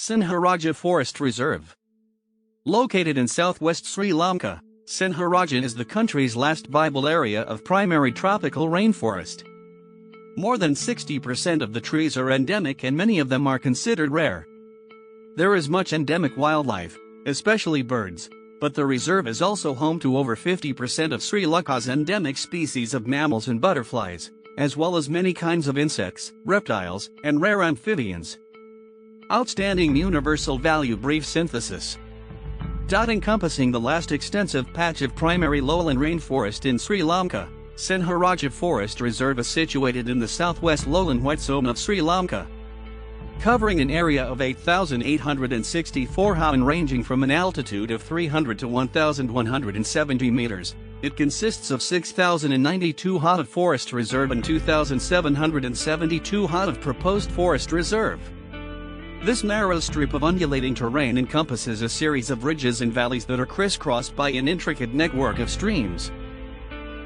Sinharaja Forest Reserve. Located in southwest Sri Lanka, Sinharaja is the country's last viable area of primary tropical rainforest. More than 60% of the trees are endemic and many of them are considered rare. There is much endemic wildlife, especially birds, but the reserve is also home to over 50% of Sri Lanka's endemic species of mammals and butterflies, as well as many kinds of insects, reptiles, and rare amphibians. Outstanding universal value. Brief synthesis. Encompassing the last extensive patch of primary lowland rainforest in Sri Lanka, Sinharaja Forest Reserve is situated in the southwest lowland wet zone of Sri Lanka. Covering an area of 8,864 ha and ranging from an altitude of 300 to 1,170 meters, it consists of 6,092 ha of forest reserve and 2,772 ha of proposed forest reserve. This narrow strip of undulating terrain encompasses a series of ridges and valleys that are crisscrossed by an intricate network of streams.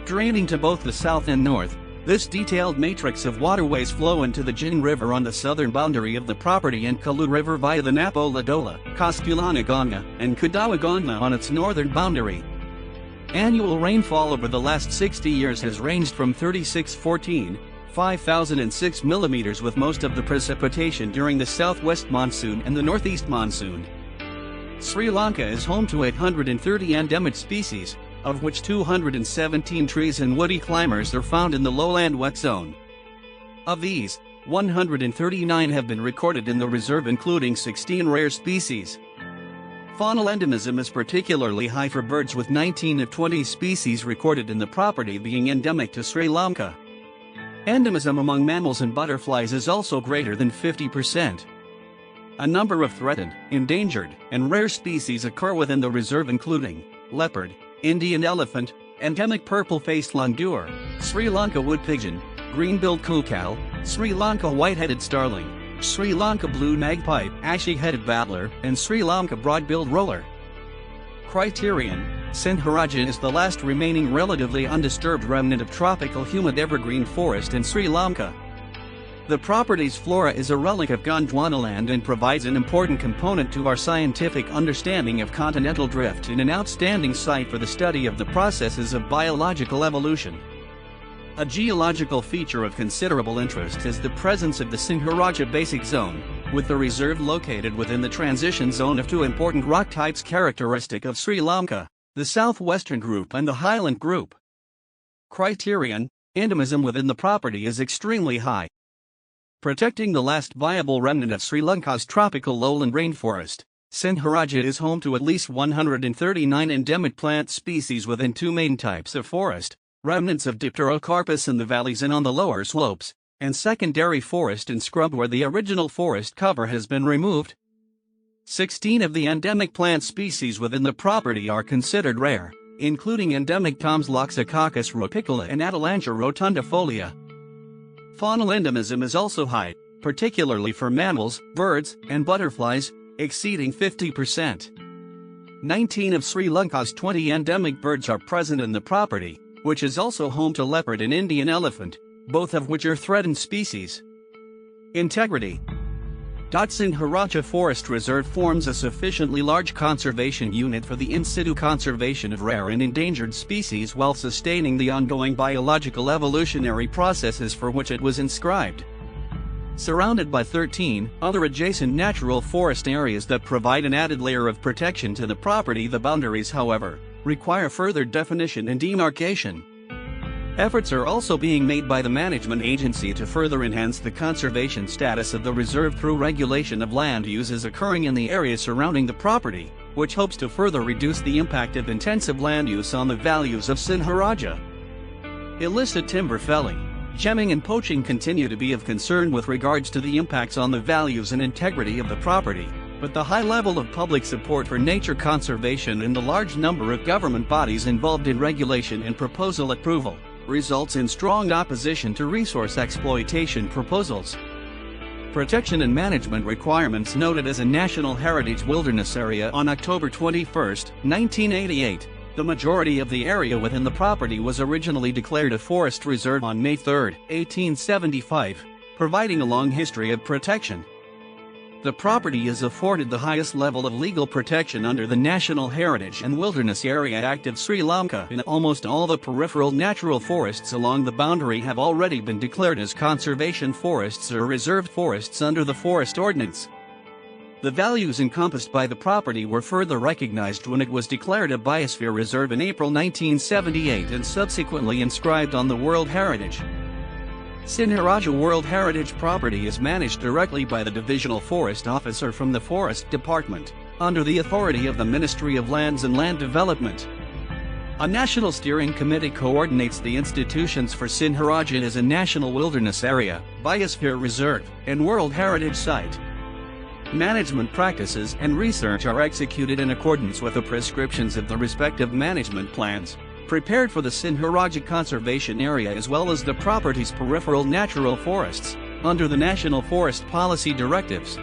Draining to both the south and north, this detailed matrix of waterways flow into the Jin River on the southern boundary of the property and Kalu River via the Napo Ladola, Kaskulana and Kudawaganga on its northern boundary. Annual rainfall over the last 60 years has ranged from 3614, 5,006 millimeters, with most of the precipitation during the southwest monsoon and the northeast monsoon. Sri Lanka is home to 830 endemic species, of which 217 trees and woody climbers are found in the lowland wet zone. Of these, 139 have been recorded in the reserve, including 16 rare species. Faunal endemism is particularly high for birds, with 19 of 20 species recorded in the property being endemic to Sri Lanka. Endemism among mammals and butterflies is also greater than 50%. A number of threatened, endangered, and rare species occur within the reserve, including leopard, Indian elephant, endemic purple-faced langur, Sri Lanka wood pigeon, green-billed cuckoo, Sri Lanka white-headed starling, Sri Lanka blue magpie, ashy-headed battler, and Sri Lanka broad-billed roller. Criterion: Sinharaja is the last remaining relatively undisturbed remnant of tropical humid evergreen forest in Sri Lanka. The property's flora is a relic of Gondwanaland and provides an important component to our scientific understanding of continental drift and an outstanding site for the study of the processes of biological evolution. A geological feature of considerable interest is the presence of the Sinharaja Basic Zone, with the reserve located within the transition zone of two important rock types characteristic of Sri Lanka, the Southwestern Group and the Highland Group. Criterion: endemism within the property is extremely high. Protecting the last viable remnant of Sri Lanka's tropical lowland rainforest, Sinharaja is home to at least 139 endemic plant species within two main types of forest: remnants of Dipterocarpus in the valleys and on the lower slopes, and secondary forest and scrub where the original forest cover has been removed. 16 of the endemic plant species within the property are considered rare, including endemic Tomsloxococcus rupicola and Atalanta rotundifolia. Faunal endemism is also high, particularly for mammals, birds, and butterflies, exceeding 50%. 19 of Sri Lanka's 20 endemic birds are present in the property, which is also home to leopard and Indian elephant, both of which are threatened species. Integrity: Sinharaja Forest Reserve forms a sufficiently large conservation unit for the in-situ conservation of rare and endangered species while sustaining the ongoing biological evolutionary processes for which it was inscribed. Surrounded by 13 other adjacent natural forest areas that provide an added layer of protection to the property, the boundaries, however, require further definition and demarcation. Efforts are also being made by the management agency to further enhance the conservation status of the reserve through regulation of land uses occurring in the area surrounding the property, which hopes to further reduce the impact of intensive land use on the values of Sinharaja. Illicit timber felling, gemming and poaching continue to be of concern with regards to the impacts on the values and integrity of the property, but the high level of public support for nature conservation and the large number of government bodies involved in regulation and proposal approval results in strong opposition to resource exploitation proposals. Protection and management requirements noted as a National Heritage Wilderness Area on October 21, 1988. The majority of the area within the property was originally declared a forest reserve on May 3, 1875, providing a long history of protection. The property is afforded the highest level of legal protection under the National Heritage and Wilderness Area Act of Sri Lanka, and almost all the peripheral natural forests along the boundary have already been declared as conservation forests or reserved forests under the Forest Ordinance. The values encompassed by the property were further recognized when it was declared a biosphere reserve in April 1978 and subsequently inscribed on the World Heritage. Sinharaja World Heritage property is managed directly by the Divisional Forest Officer from the Forest Department, under the authority of the Ministry of Lands and Land Development. A national steering committee coordinates the institutions for Sinharaja as a national wilderness area, biosphere reserve, and World Heritage Site. Management practices and research are executed in accordance with the prescriptions of the respective management plans prepared for the Sinharaja Conservation Area as well as the property's peripheral natural forests, under the National Forest Policy Directives.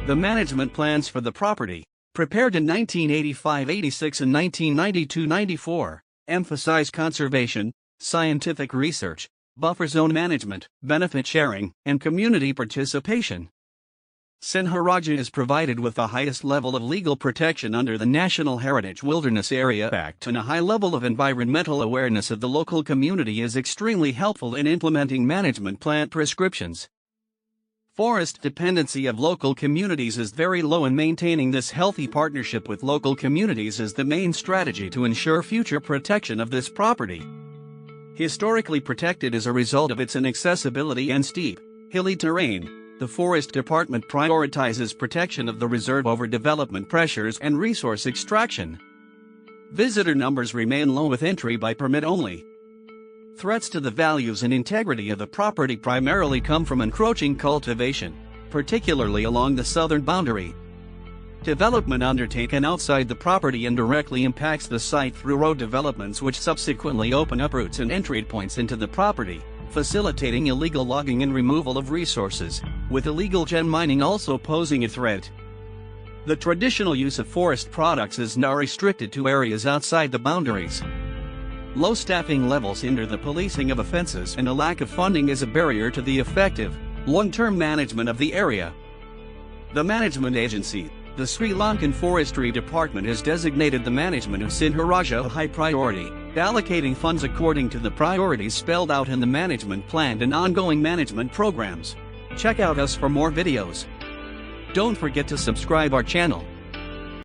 The management plans for the property, prepared in 1985-86 and 1992-94, emphasize conservation, scientific research, buffer zone management, benefit sharing, and community participation. Sinharaja is provided with the highest level of legal protection under the National Heritage Wilderness Area Act, and a high level of environmental awareness of the local community is extremely helpful in implementing management plan prescriptions. Forest dependency of local communities is very low, and maintaining this healthy partnership with local communities is the main strategy to ensure future protection of this property. Historically protected as a result of its inaccessibility and steep, hilly terrain, the Forest Department prioritizes protection of the reserve over development pressures and resource extraction. Visitor numbers remain low with entry by permit only. Threats to the values and integrity of the property primarily come from encroaching cultivation, particularly along the southern boundary. Development undertaken outside the property indirectly impacts the site through road developments which subsequently open up routes and entry points into the property, facilitating illegal logging and removal of resources, with illegal gem mining also posing a threat. The traditional use of forest products is now restricted to areas outside the boundaries. Low staffing levels hinder the policing of offenses, and a lack of funding is a barrier to the effective, long-term management of the area. The management agency, the Sri Lankan Forestry Department, has designated the management of Sinharaja a high priority, allocating funds according to the priorities spelled out in the management plan and ongoing management programs. Check out us for more videos. Don't forget to subscribe our channel.